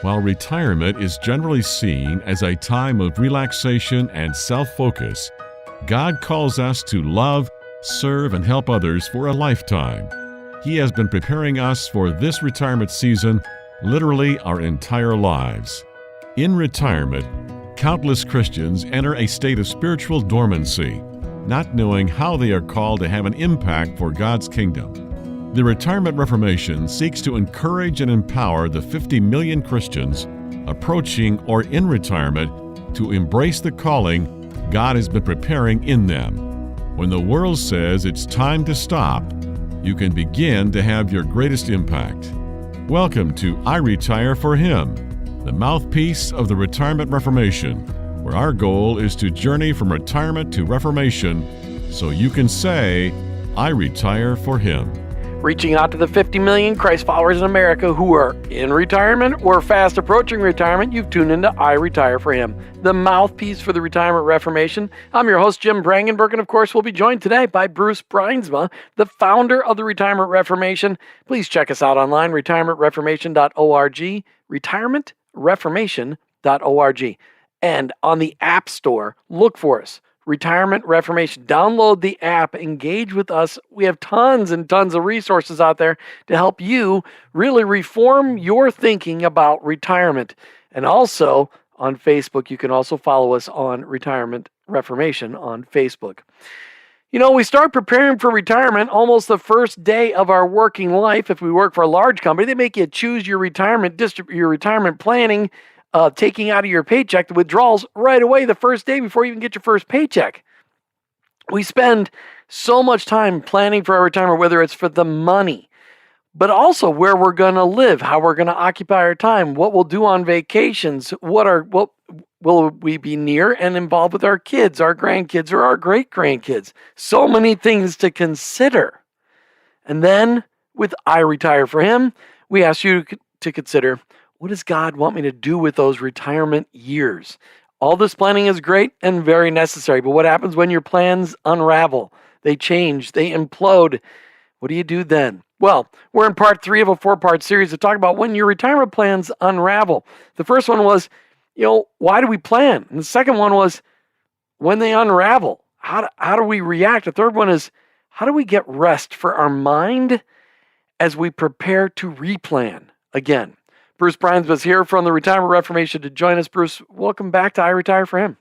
While retirement is generally seen as a time of relaxation and self-focus, God calls us to love, serve, and help others for a lifetime. He has been preparing us for this retirement season literally our entire lives. In retirement, countless Christians enter a state of spiritual dormancy, not knowing how they are called to have an impact for God's kingdom. The Retirement Reformation seeks to encourage and empower the 50 million Christians approaching or in retirement to embrace the calling God has been preparing in them. When the world says it's time to stop, you can begin to have your greatest impact. Welcome to iRetire4Him, the mouthpiece of the Retirement Reformation, where our goal is to journey from retirement to reformation so you can say, I retire for Him. Reaching out to the 50 million Christ followers in America who are in retirement or fast approaching retirement, you've tuned into iRetire4Him, the mouthpiece for the Retirement Reformation. I'm your host, Jim Brangenberg, and of course, we'll be joined today by Bruce Bruinsma, the founder of the Retirement Reformation. Please check us out online, retirementreformation.org, retirementreformation.org. And on the App Store, look for us. Retirement Reformation. Download the app, engage with us. We have tons and tons of resources out there to help you really reform your thinking about retirement. And also on Facebook, you can also follow us on Retirement Reformation on Facebook. You know, we start preparing for retirement almost the first day of our working life. If we work for a large company, they make you choose your retirement planning, taking out of your paycheck, the withdrawals right away the first day before you even get your first paycheck. We spend so much time planning for our retirement, whether it's for the money, but also where we're going to live, how we're going to occupy our time, what we'll do on vacations, what will we be near and involved with our kids, our grandkids, or our great-grandkids. So many things to consider. And then with iRetire4Him, we ask you to consider, what does God want me to do with those retirement years? All this planning is great and very necessary, but what happens when your plans unravel? They change, they implode. What do you do then? Well, we're in part 3 of a 4-part series to talk about when your retirement plans unravel. The first one was, why do we plan? And the second one was, when they unravel, how do we react? The third one is, how do we get rest for our mind as we prepare to replan again? Bruce Bruinsma was here from the Retirement Reformation to join us. Bruce, welcome back to iRetire4Him.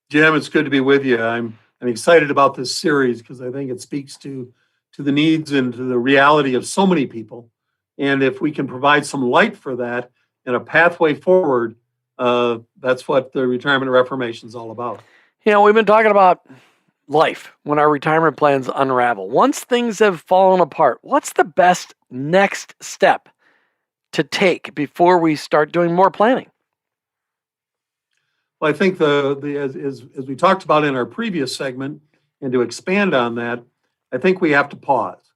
Jim, it's good to be with you. I'm excited about this series because I think it speaks to the needs and to the reality of so many people. And if we can provide some light for that and a pathway forward, that's what the Retirement Reformation is all about. We've been talking about life when our retirement plans unravel. Once things have fallen apart, what's the best next step to take before we start doing more planning? Well, I think as we talked about in our previous segment, and to expand on that, I think we have to pause.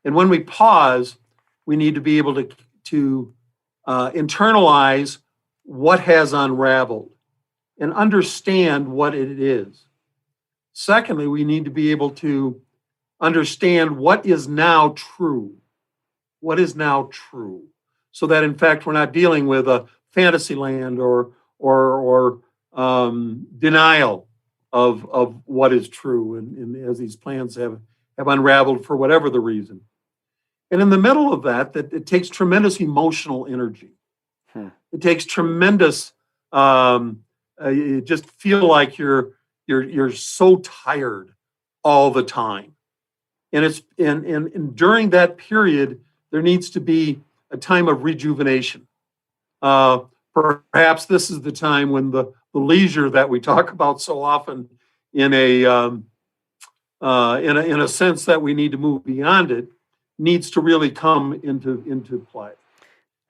And when we pause, we need to be able to internalize what has unraveled and understand what it is. Secondly, we need to be able to understand what is now true. What is now true? So that, in fact, we're not dealing with a fantasy land or denial of what is true, and as these plans have unraveled for whatever the reason. And in the middle of that it takes tremendous emotional energy. It takes tremendous. You just feel like you're so tired all the time, and it's and during that period there needs to be a time of rejuvenation. Perhaps this is the time when the leisure that we talk about so often in a sense that we need to move beyond it needs to really come into play.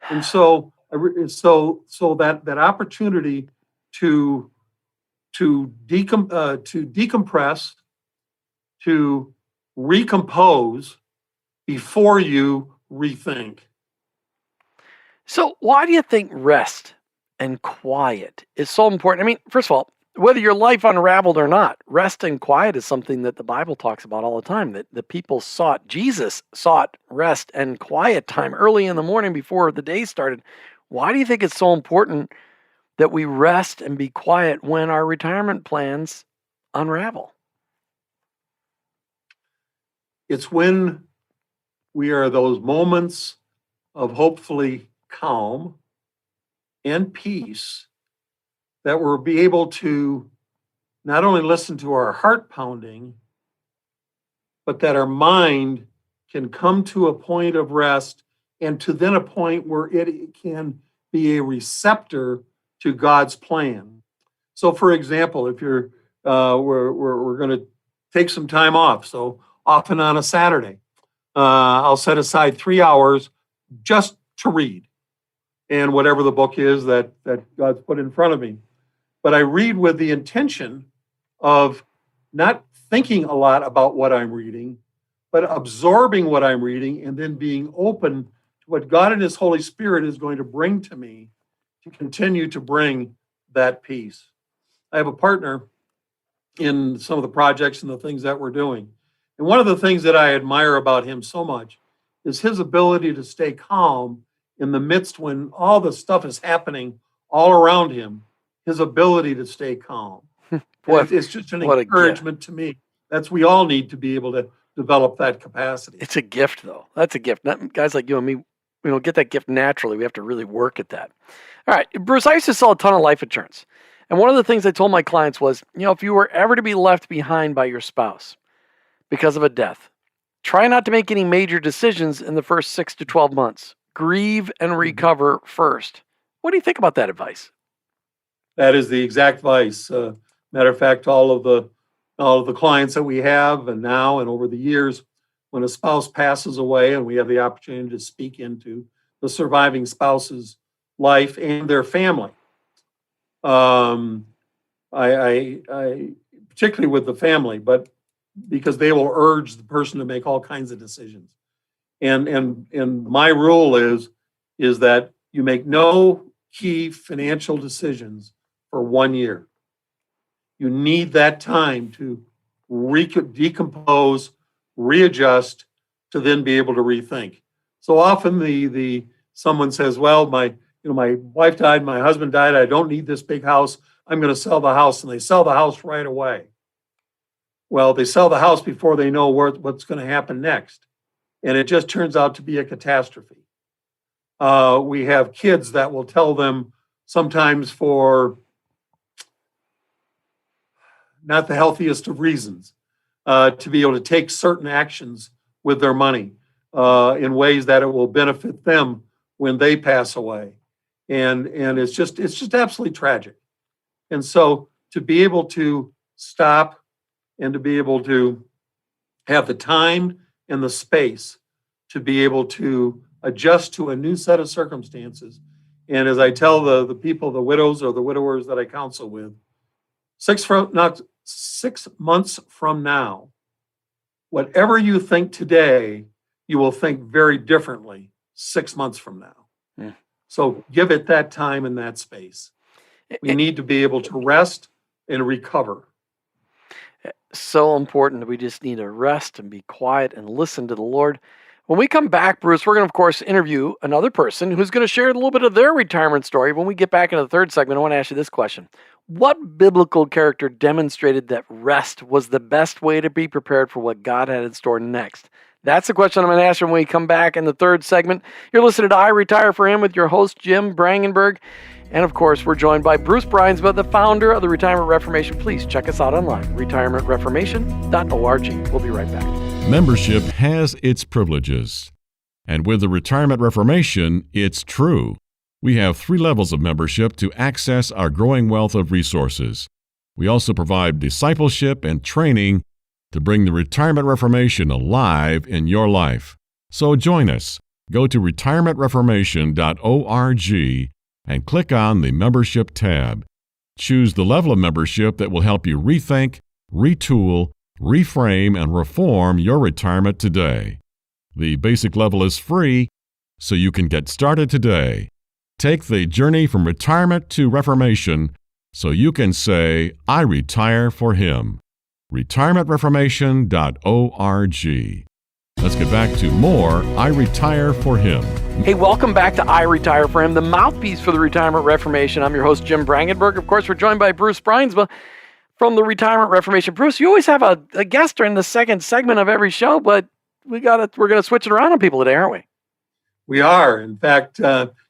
And so that opportunity to decompress, to recompose before you rethink. So why do you think rest and quiet is so important? I mean, first of all, Whether your life unraveled or not, rest and quiet is something that the Bible talks about all the time, that the people Jesus sought rest and quiet time early in the morning before the day started. Why do you think it's so important that we rest and be quiet when our retirement plans unravel? It's when we are those moments of hopefully calm and peace that we'll be able to not only listen to our heart pounding, but that our mind can come to a point of rest and to then a point where it can be a receptor to God's plan. So, for example, if you're we're going to take some time off, so often on a Saturday, I'll set aside 3 hours just to read, and whatever the book is that God's put in front of me. But I read with the intention of not thinking a lot about what I'm reading, but absorbing what I'm reading and then being open to what God and His Holy Spirit is going to bring to me to continue to bring that peace. I have a partner in some of the projects and the things that we're doing. And one of the things that I admire about him so much is his ability to stay calm in the midst when all the stuff is happening all around him, his ability to stay calm. It's just an encouragement to me. We all need to be able to develop that capacity. It's a gift, though. That's a gift. Guys like you and me, we don't get that gift naturally. We have to really work at that. All right, Bruce, I used to sell a ton of life insurance. And one of the things I told my clients was, if you were ever to be left behind by your spouse because of a death, try not to make any major decisions in the first 6 to 12 months. Grieve and recover first. What do you think about that advice? That is the exact advice. Matter of fact, all of the clients that we have and now and over the years, when a spouse passes away and we have the opportunity to speak into the surviving spouse's life and their family, I particularly with the family, but because they will urge the person to make all kinds of decisions. And my rule is that you make no key financial decisions for 1 year. You need that time to decompose, readjust, to then be able to rethink. So often someone says, well, my wife died, my husband died, I don't need this big house, I'm going to sell the house, and they sell the house right away. Well, they sell the house before they know what's going to happen next. And it just turns out to be a catastrophe. We have kids that will tell them sometimes for not the healthiest of reasons, to be able to take certain actions with their money in ways that it will benefit them when they pass away. And it's just absolutely tragic. And so to be able to stop and to be able to have the time and the space to be able to adjust to a new set of circumstances. And as I tell the people, the widows or the widowers that I counsel with, 6 months from now, whatever you think today, you will think very differently 6 months from now. Yeah. So give it that time and that space. We need to be able to rest and recover. So important. We just need to rest and be quiet and listen to the Lord. When we come back, Bruce, we're going to, of course, interview another person who's going to share a little bit of their retirement story. When we get back into the third segment, I want to ask you this question. What biblical character demonstrated that rest was the best way to be prepared for what God had in store next? That's the question I'm going to ask you when we come back in the third segment. You're listening to I Retire4Him with your host, Jim Brangenberg. And of course, we're joined by Bruce Brynsma, the founder of the Retirement Reformation. Please check us out online, retirementreformation.org. We'll be right back. Membership has its privileges. And with the Retirement Reformation, it's true. We have 3 levels of membership to access our growing wealth of resources. We also provide discipleship and training to bring the Retirement Reformation alive in your life. So join us. Go to retirementreformation.org and click on the Membership tab. Choose the level of membership that will help you rethink, retool, reframe, and reform your retirement today. The basic level is free, so you can get started today. Take the journey from retirement to reformation so you can say, I retire for him. retirementreformation.org. Let's get back to more I Retire for Him. Hey, welcome back to I Retire for Him, the mouthpiece for the Retirement Reformation. I'm your host, Jim Brangenberg. Of course, we're joined by Bruce Brynsma from the Retirement Reformation. Bruce, you always have a guest during the second segment of every show, but we're going to switch it around on people today, aren't we? We are. In fact,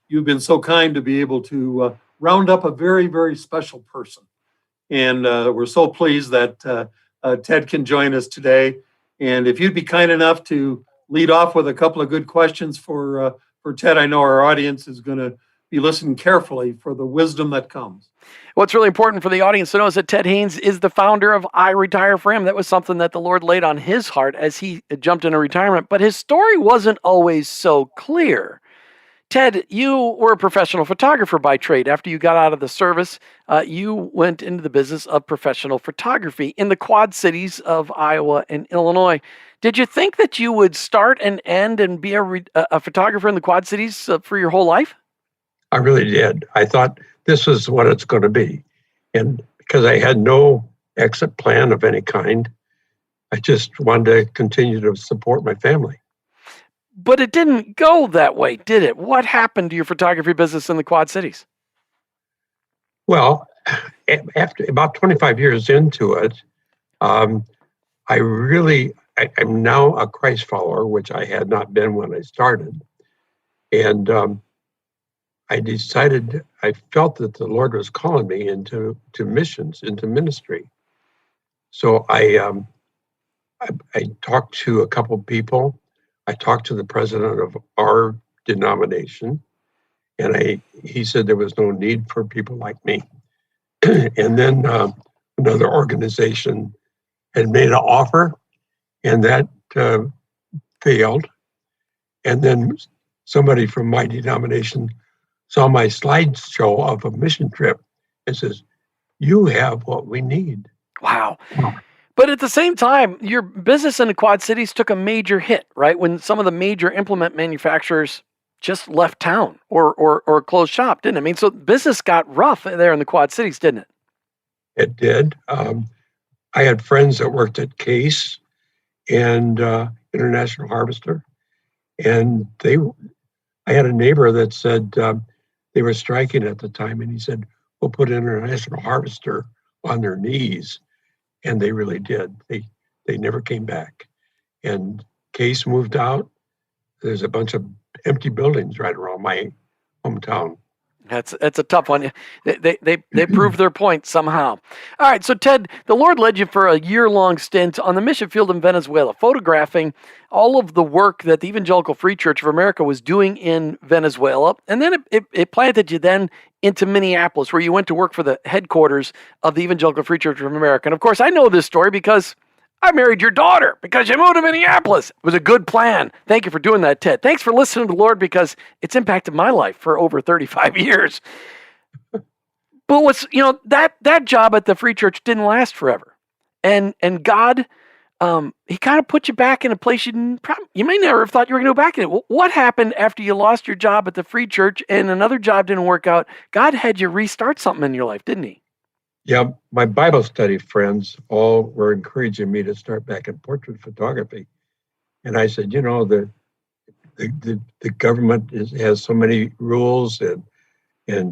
you've been so kind to be able to round up a very, very special person. And we're so pleased that Ted can join us today. And if you'd be kind enough to lead off with a couple of good questions for Ted, I know our audience is going to be listening carefully for the wisdom that comes. What's really important for the audience to know is that Ted HAINS is the founder of I Retire for Him. That was something that the Lord laid on his heart as he jumped into retirement. But his story wasn't always so clear. Ted, you were a professional photographer by trade. After you got out of the service, you went into the business of professional photography in the Quad Cities of Iowa and Illinois. Did you think that you would start and end and be a photographer in the Quad Cities for your whole life? I really did. I thought this is what it's going to be. And because I had no exit plan of any kind, I just wanted to continue to support my family. But it didn't go that way, did it? What happened to your photography business in the Quad Cities? Well, after about 25 years into it, I'm now a Christ follower, which I had not been when I started. And I felt that the Lord was calling me into missions, into ministry. So I talked to a couple people. I talked to the president of our denomination, and he said there was no need for people like me. And then another organization had made an offer, and that failed. And then somebody from my denomination saw my slideshow of a mission trip and says, "You have what we need." Wow. But at the same time, your business in the Quad Cities took a major hit, right? When some of the major implement manufacturers just left town or closed shop, didn't it? I mean, so business got rough there in the Quad Cities, didn't it? It did. I had friends that worked at Case and International Harvester, and I had a neighbor that said they were striking at the time, and he said, "We'll put International Harvester on their knees." And they really did. They never came back. And Case moved out. There's a bunch of empty buildings right around my hometown. That's a tough one. They proved their point somehow. All right, so Ted, the Lord led you for a year-long stint on the mission field in Venezuela, photographing all of the work that the Evangelical Free Church of America was doing in Venezuela. And then it planted you then into Minneapolis, where you went to work for the headquarters of the Evangelical Free Church of America. And of course, I know this story because I married your daughter because you moved to Minneapolis. It was a good plan. Thank you for doing that, Ted. Thanks for listening to the Lord because it's impacted my life for over 35 years. But that job at the Free Church didn't last forever. And God, he kind of put you back in a place you may never have thought you were going to go back in it. What happened after you lost your job at the Free Church and another job didn't work out? God had you restart something in your life, didn't he? Yeah, my Bible study friends all were encouraging me to start back in portrait photography. And I said, the government has so many rules, and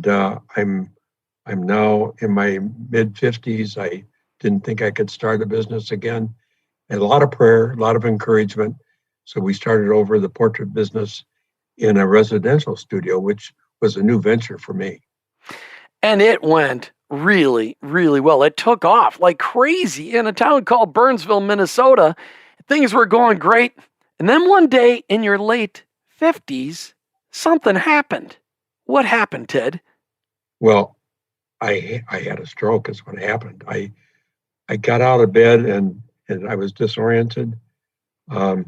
I'm now in my mid-50s. I didn't think I could start a business again. And a lot of prayer, a lot of encouragement. So we started over the portrait business in a residential studio, which was a new venture for me. And it went really, really well. It took off like crazy in a town called Burnsville, Minnesota. Things were going great. And then one day in your late 50s, something happened. What happened, Ted? Well, I had a stroke is what happened. I got out of bed and I was disoriented. I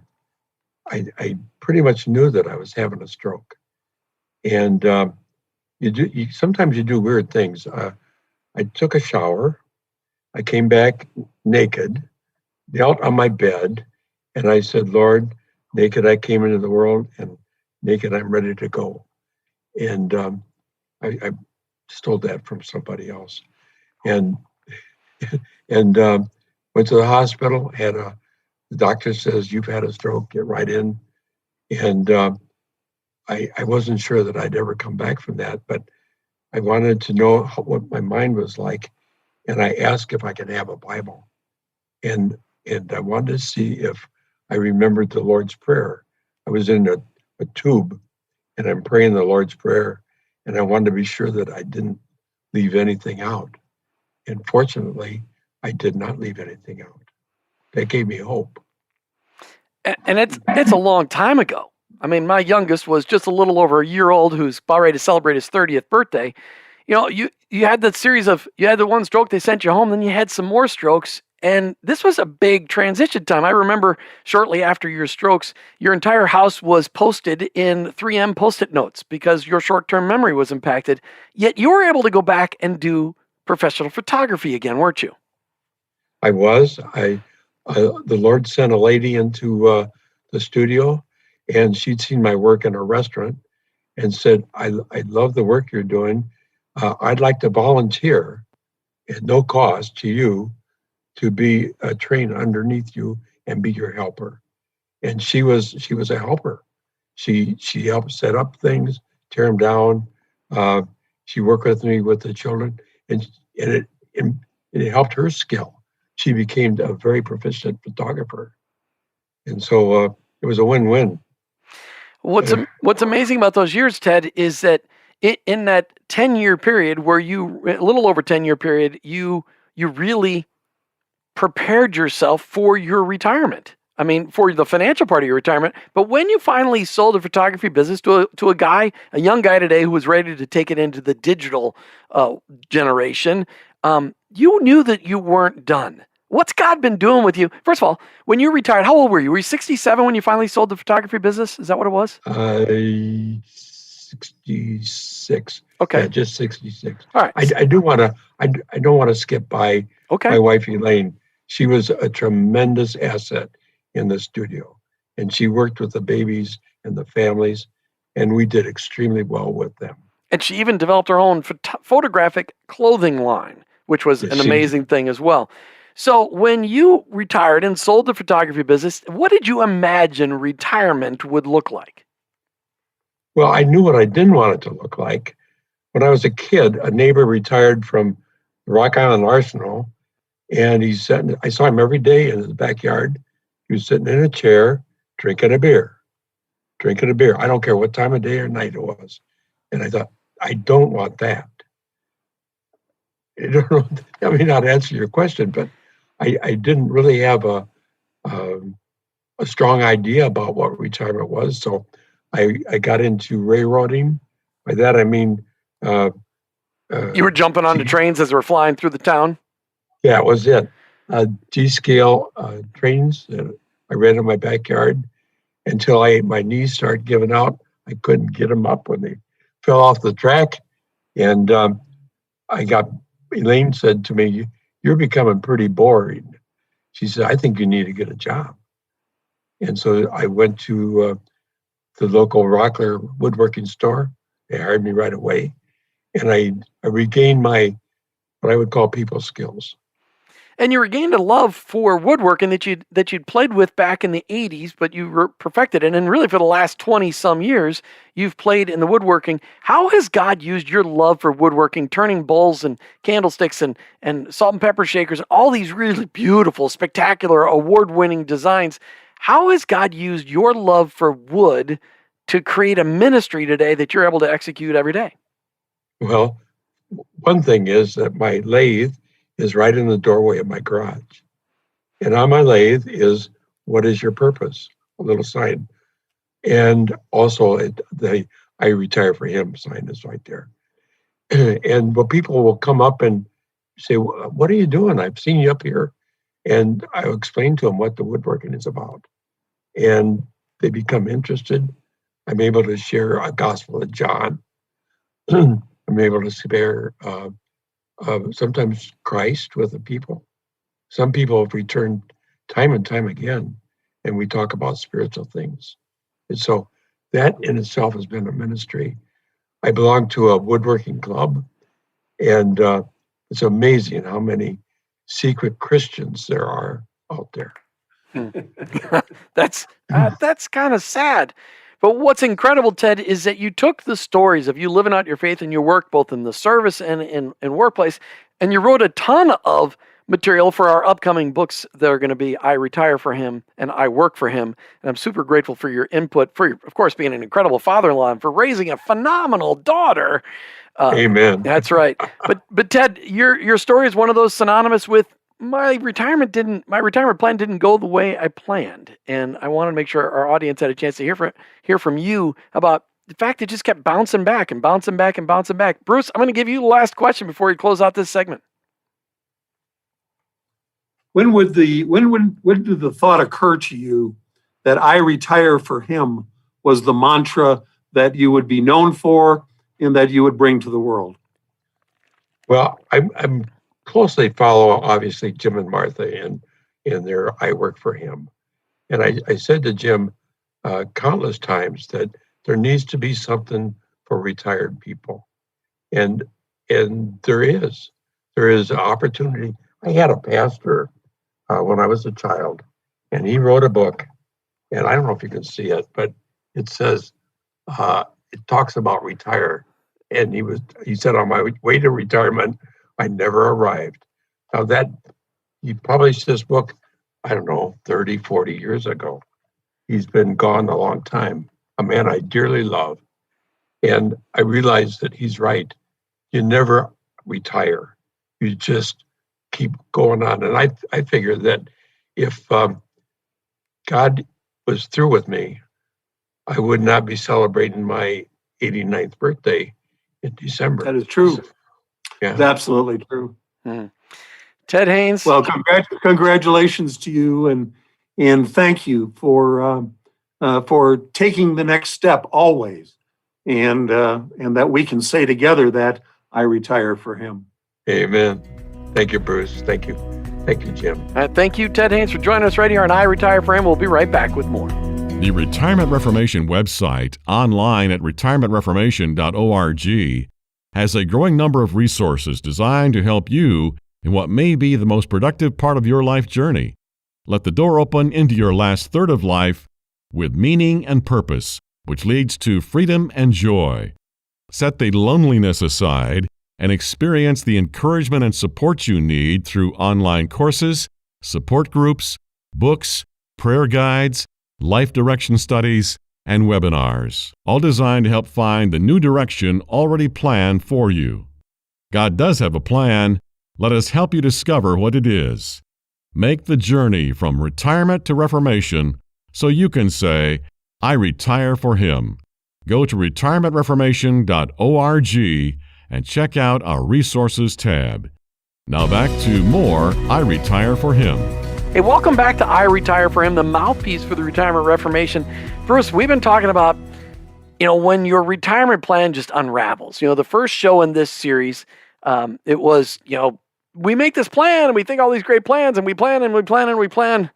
pretty much knew that I was having a stroke. And sometimes you do weird things. I took a shower. I came back naked, knelt on my bed, and I said, "Lord, naked I came into the world, and naked I'm ready to go." And I stole that from somebody else. and and went to the hospital. The doctor says, "You've had a stroke. Get right in." And I wasn't sure that I'd ever come back from that, but I wanted to know what my mind was like, and I asked if I could have a Bible, and I wanted to see if I remembered the Lord's Prayer. I was in a tube, and I'm praying the Lord's Prayer, and I wanted to be sure that I didn't leave anything out. And fortunately, I did not leave anything out. That gave me hope. And it's a long time ago. I mean, my youngest was just a little over a year old, who's about ready to celebrate his 30th birthday. You had that series of, you had the one stroke, they sent you home, then you had some more strokes. And this was a big transition time. I remember shortly after your strokes, your entire house was posted in 3M Post-it notes because your short-term memory was impacted. Yet you were able to go back and do professional photography again, weren't you? I was. The Lord sent a lady into the studio, and she'd seen my work in a restaurant and said, I love the work you're doing. I'd like to volunteer at no cost to you to be trained underneath you and be your helper. And she was a helper. She helped set up things, tear them down. She worked with me with the children, and it helped her skill. She became a very proficient photographer. And so it was a win-win. What's amazing about those years, Ted, is that in that 10-year period where a little over 10-year period, you really prepared yourself for your retirement. I mean, for the financial part of your retirement. But when you finally sold the photography business to a young guy today who was ready to take it into the digital generation, you knew that you weren't done. What's God been doing with you? First of all, when you retired, how old were you? Were you 67 when you finally sold the photography business? Is that what it was? 66. Okay. Yeah, just 66. All right. I don't want to skip by my wife, Elaine. She was a tremendous asset in the studio, and she worked with the babies and the families, and we did extremely well with them. And she even developed her own photographic clothing line, which was an amazing thing as well. So when you retired and sold the photography business, what did you imagine retirement would look like? Well, I knew what I didn't want it to look like. When I was a kid, a neighbor retired from the Rock Island Arsenal, and I saw him every day in his backyard. He was sitting in a chair, drinking a beer. I don't care what time of day or night it was. And I thought, I don't want that. I don't know, that may not answer your question, but I didn't really have a strong idea about what retirement was. So I got into railroading. By that, I mean... you were jumping onto trains as they were flying through the town? Yeah, it was it. G-scale trains that I ran in my backyard until my knees started giving out. I couldn't get them up when they fell off the track. And Elaine said to me, "You're becoming pretty boring." She said, "I think you need to get a job." And so I went to the local Rockler woodworking store. They hired me right away. And I regained what I would call people skills. And you regained a love for woodworking that you'd played with back in the 80s, but you perfected it. And really for the last 20 some years, you've played in the woodworking. How has God used your love for woodworking, turning bowls and candlesticks and salt and pepper shakers, all these really beautiful, spectacular, award-winning designs? How has God used your love for wood to create a ministry today that you're able to execute every day? Well, one thing is that my lathe is right in the doorway of my garage. And on my lathe is, "What is your purpose?" A little sign. And also the iRetire4Him sign is right there. And people will come up and say, "What are you doing? I've seen you up here." And I'll explain to them what the woodworking is about. And they become interested. I'm able to share a Gospel of John. I'm able to share sometimes Christ with the people. Some people have returned time and time again, and we talk about spiritual things. And so that in itself has been a ministry. I belong to a woodworking club, and It's amazing how many secret Christians there are out there. That's kind of sad. But what's incredible, Ted, is that you took the stories of you living out your faith in your work, both in the service and in workplace, and you wrote a ton of material for our upcoming books that are going to be I Retire for Him and I Work for Him. And I'm super grateful for your input, for your, of course, being an incredible father-in-law and for raising a phenomenal daughter. Amen. That's right. But Ted, your story is one of those synonymous with my retirement plan didn't go the way I planned. And I wanted to make sure our audience had a chance to hear from you about the fact it just kept bouncing back and bouncing back and bouncing back. Bruce, I'm going to give you the last question before we close out this segment. When did the thought occur to you that I retire for Him was the mantra that you would be known for and that you would bring to the world? Well, I'm closely follow, obviously, Jim and Martha and their I Work for Him. And I said to Jim countless times that there needs to be something for retired people. And there is an opportunity. I had a pastor when I was a child, and he wrote a book, and I don't know if you can see it, but it says, it talks about retire. And he said, on my way to retirement, I never arrived. Now he published this book, I don't know, 30, 40 years ago. He's been gone a long time, a man I dearly love. And I realized that he's right. You never retire. You just keep going on. And I figured that if God was through with me, I would not be celebrating my 89th birthday in December. That is true. Yeah. It's absolutely true. Ted Haines. Well, congratulations to you, and thank you for taking the next step always, and that we can say together that I retire for Him. Amen. Thank you, Bruce. Thank you, Jim. Thank you, Ted Haines, for joining us right here on I Retire for Him. We'll be right back with more. The Retirement Reformation website, online at retirementreformation.org, has a growing number of resources designed to help you in what may be the most productive part of your life journey. Let the door open into your last third of life with meaning and purpose, which leads to freedom and joy. Set the loneliness aside and experience the encouragement and support you need through online courses, support groups, books, prayer guides, life direction studies, and webinars, all designed to help find the new direction already planned for you. God does have a plan. Let us help you discover what it is. Make the journey from retirement to reformation so you can say, I retire for Him. Go to retirementreformation.org and check out our resources tab. Now back to more I Retire for Him. Hey, welcome back to I Retire for Him, the mouthpiece for the Retirement Reformation. Bruce, we've been talking about, when your retirement plan just unravels. The first show in this series, it was, we make this plan and we think all these great plans and we plan and we plan and we plan.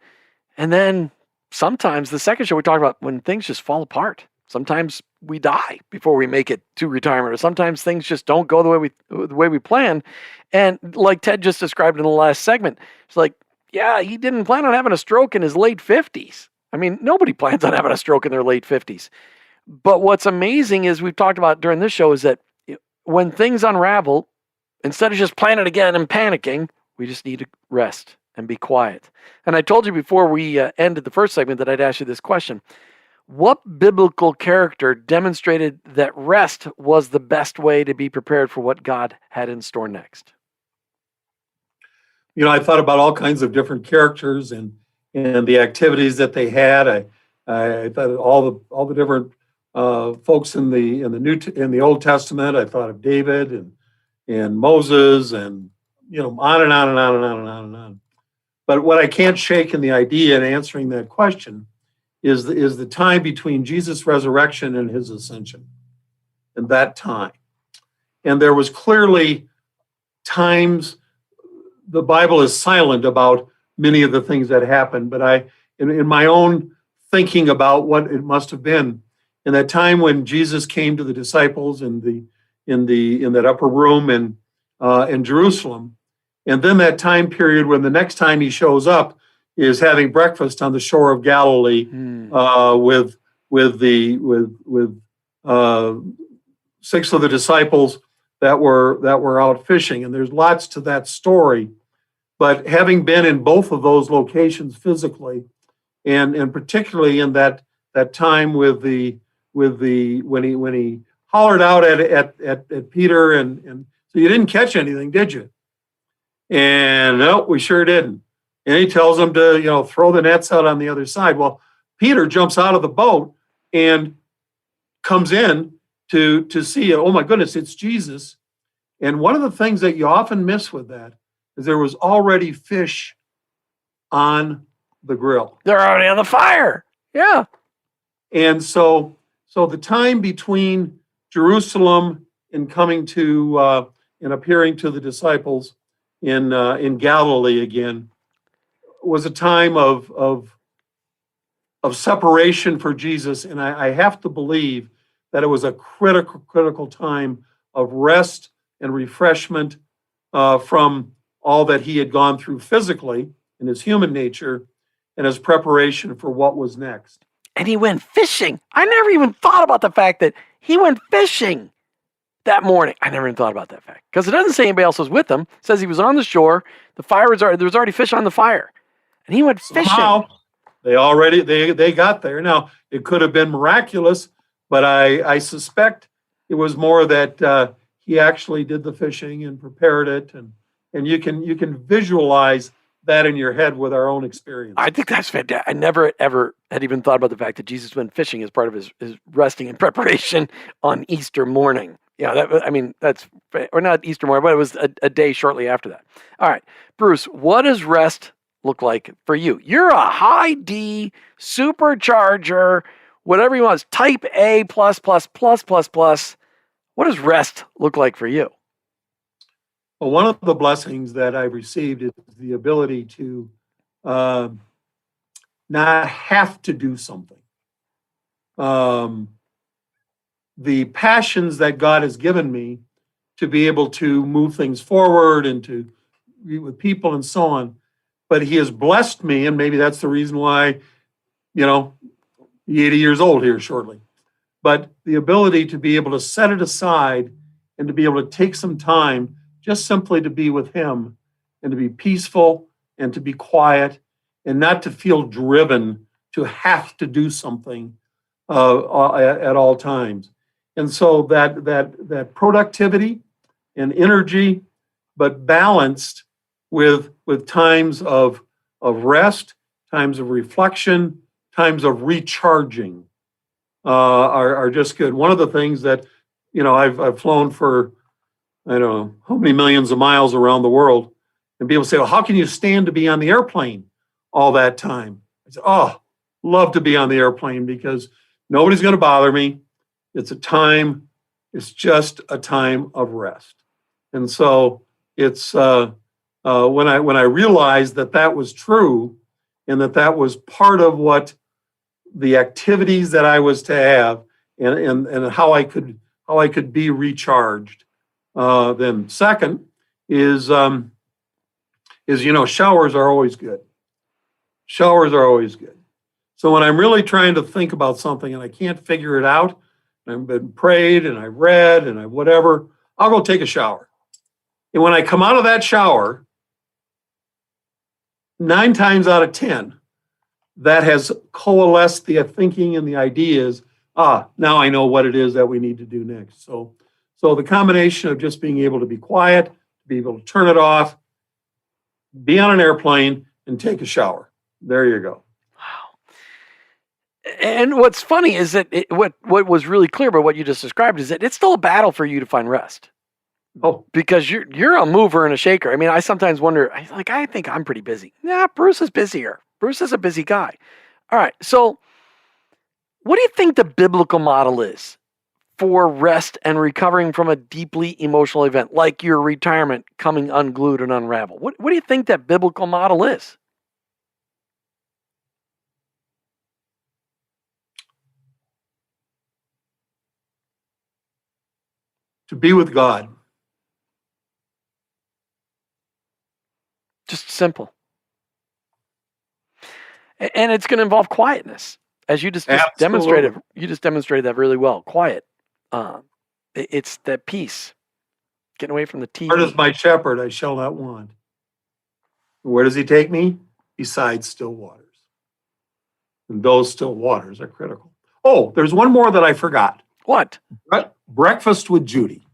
And then sometimes the second show we talked about when things just fall apart. Sometimes we die before we make it to retirement, or sometimes things just don't go the way we plan. And like Ted just described in the last segment, it's like, yeah, he didn't plan on having a stroke in his late 50s. I mean, nobody plans on having a stroke in their late 50s. But what's amazing is we've talked about during this show is that when things unravel, instead of just planning again and panicking, we just need to rest and be quiet. And I told you before we ended the first segment that I'd ask you this question. What biblical character demonstrated that rest was the best way to be prepared for what God had in store next? I thought about all kinds of different characters and the activities that they had. I thought all the different folks in the Old Testament. I thought of David and Moses and on and on and on and on and on and on. But what I can't shake in the idea in answering that question is the time between Jesus' resurrection and His ascension, and that time. And there was clearly times. The Bible is silent about many of the things that happened, but in my own thinking about what it must have been, in that time when Jesus came to the disciples in that upper room, and in Jerusalem. And then that time period when the next time he shows up is having breakfast on the shore of Galilee with six of the disciples that were out fishing. And there's lots to that story. But having been in both of those locations physically, and particularly in that time with the when he hollered out at Peter, and so you didn't catch anything, did you? And no, we sure didn't. And he tells them to throw the nets out on the other side. Well, Peter jumps out of the boat and comes in to see, oh my goodness, it's Jesus. And one of the things that you often miss with that is there was already fish on the grill. They're already on the fire. Yeah. And so the time between Jerusalem and coming to and appearing to the disciples in Galilee again was a time of separation for Jesus. And I have to believe that it was a critical time of rest and refreshment from all that he had gone through physically in his human nature and his preparation for what was next. And he went fishing. I never even thought about the fact that he went fishing that morning. I never even thought about that fact because it doesn't say anybody else was with him. It says he was on the shore. The fire was there was already fish on the fire, and he went fishing. Somehow, they got there. Now it could have been miraculous, but I suspect it was more that he actually did the fishing and prepared it, and you can visualize that in your head with our own experience. I think that's fantastic. I never ever had even thought about the fact that Jesus went fishing as part of his resting and preparation on Easter morning. Yeah, that's or not Easter morning, but it was a day shortly after that. All right, Bruce, what does rest look like for you? You're a high D supercharger, whatever you want, type A plus plus plus plus plus. What does rest look like for you? Well, one of the blessings that I've received is the ability to not have to do something. The passions that God has given me to be able to move things forward and to be with people and so on. But he has blessed me, and maybe that's the reason why, he's 80 years old here shortly. But the ability to be able to set it aside and to be able to take some time just simply to be with him and to be peaceful and to be quiet and not to feel driven to have to do something at all times. And so that productivity and energy, but balanced with times of rest, times of reflection, times of recharging are just good. One of the things that, I've flown for, I don't know how many millions of miles around the world, and people say, well, how can you stand to be on the airplane all that time? I said, oh, love to be on the airplane because nobody's going to bother me. It's just a time of rest. And so it's when I realized that was true and that was part of what the activities that I was to have and how I could be recharged. Then second is showers are always good. Showers are always good. So when I'm really trying to think about something and I can't figure it out, I've been prayed and I've read and I whatever, I'll go take a shower. And when I come out of that shower, 9 times out of 10, that has coalesced the thinking and the ideas. Now I know what it is that we need to do next. So the combination of just being able to be quiet, be able to turn it off, be on an airplane, and take a shower. There you go. And what's funny is that what was really clear about what you just described is that it's still a battle for you to find rest. Oh, because you're a mover and a shaker. I mean, I sometimes wonder, I think I'm pretty busy. Yeah, Bruce is busier. Bruce is a busy guy. All right. So what do you think the biblical model is for rest and recovering from a deeply emotional event like your retirement coming unglued and unravel? What do you think that biblical model is? to be with God. Just simple. And it's going to involve quietness, as you just demonstrated. You just demonstrated that really well. Quiet. It's that peace. Getting away from the TV. Lord is my shepherd, I shall not want. Where does he take me? Beside still waters. And those still waters are critical. Oh, there's one more that I forgot. What? Breakfast with Judy.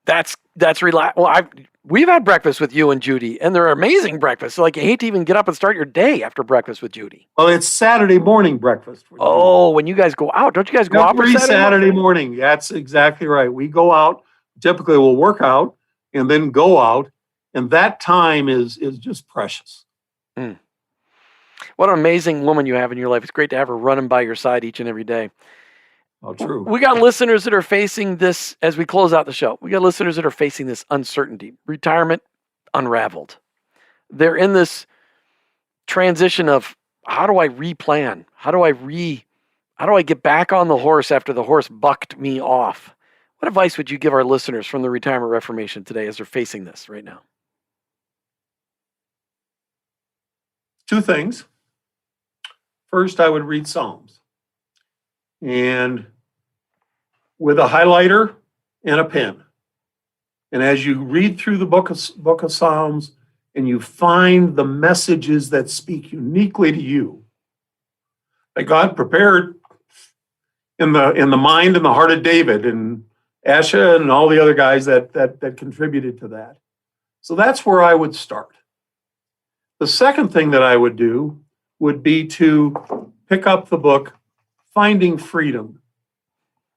That's relax. Well, we've had breakfast with you and Judy, and they're amazing breakfasts. Like, you hate to even get up and start your day after breakfast with Judy. Well, it's Saturday morning breakfast. Oh, when you guys go out, don't you guys go out for Saturday morning? That's exactly right. We go out. Typically, we'll work out and then go out, and that time is just precious. Mm. What an amazing woman you have in your life. It's great to have her running by your side each and every day. Oh, true. We got listeners that are facing this as we close out the show. We got listeners that are facing this uncertainty, retirement unraveled. They're in this transition of, how do I replan? How do I get back on the horse after the horse bucked me off? What advice would you give our listeners from the Retirement Reformation today as they're facing this right now? Two things. First, I would read Psalms. And with a highlighter and a pen. And as you read through the book of Psalms and you find the messages that speak uniquely to you, that God prepared in the mind and the heart of David and Asha and all the other guys that contributed to that. So that's where I would start. The second thing that I would do would be to pick up the book Finding Freedom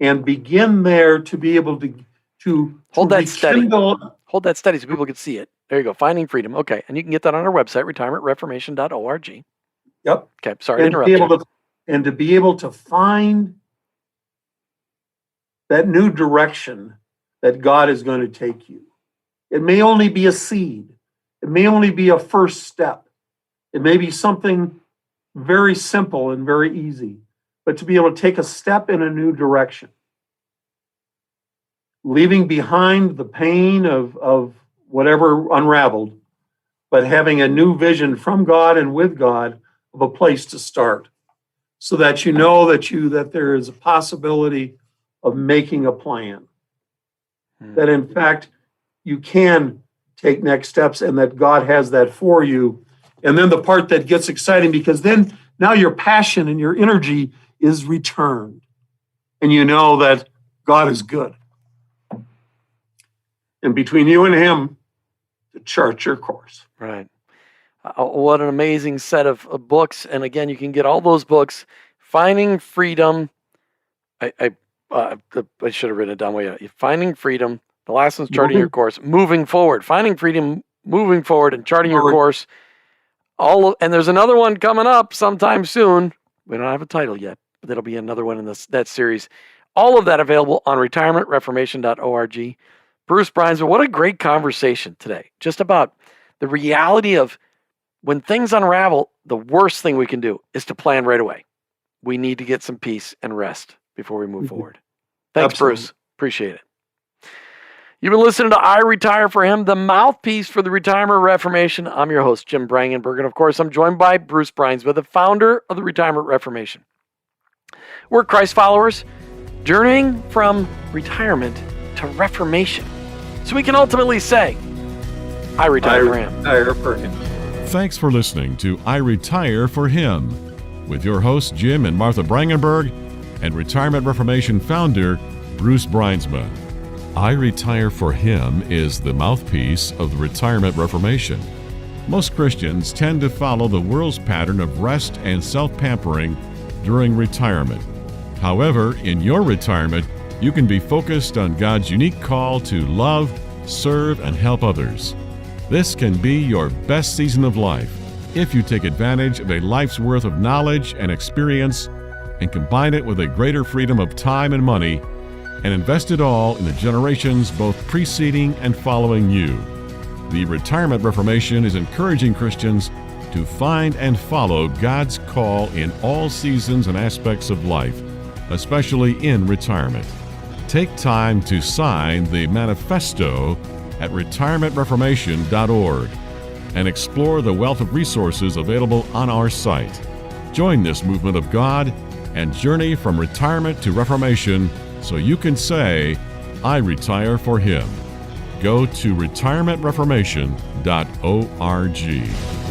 and begin there to be able to hold that steady. Hold that steady so people can see it. There you go. Finding Freedom. Okay. And you can get that on our website, retirementreformation.org. Yep. Okay. Sorry to interrupt you. And to be able to find that new direction that God is going to take you. It may only be a seed. It may only be a first step. It may be something very simple and very easy, but to be able to take a step in a new direction, leaving behind the pain of whatever unraveled, but having a new vision from God and with God of a place to start, so that you know that there is a possibility of making a plan, that in fact you can take next steps and that God has that for you. And then the part that gets exciting, because then now your passion and your energy is returned. And you know that God is good. And between you and him, to chart your course. Right. What an amazing set of books. And again, you can get all those books. Finding Freedom. I should have written it down way out. Finding Freedom. The last one's Charting Your Course. Moving Forward. Finding Freedom, Moving Forward, and Charting Your Course. And there's another one coming up sometime soon. We don't have a title yet, but there'll be another one in that series. All of that available on retirementreformation.org. Bruce Bruinsma, what a great conversation today. Just about the reality of when things unravel, the worst thing we can do is to plan right away. We need to get some peace and rest before we move forward. Thanks, Absolutely. Bruce. Appreciate it. You've been listening to iRetire4Him, the mouthpiece for the Retirement Reformation. I'm your host, Jim Brangenberg, and of course, I'm joined by Bruce Bruinsma, the founder of the Retirement Reformation. We're Christ followers, journeying from retirement to reformation, so we can ultimately say, I retire for him. Retire for him. Thanks for listening to I Retire for Him with your hosts Jim and Martha Brangenberg and Retirement Reformation founder Bruce Bruinsma. I Retire for Him is the mouthpiece of the Retirement Reformation. Most Christians tend to follow the world's pattern of rest and self-pampering during retirement. However, in your retirement, you can be focused on God's unique call to love, serve, and help others. This can be your best season of life if you take advantage of a life's worth of knowledge and experience and combine it with a greater freedom of time and money and invest it all in the generations both preceding and following you. The Retirement Reformation is encouraging Christians to find and follow God's call in all seasons and aspects of life, especially in retirement. Take time to sign the manifesto at retirementreformation.org. and explore the wealth of resources available on our site. Join this movement of God and journey from retirement to reformation so you can say, I retire for Him. Go to retirementreformation.org.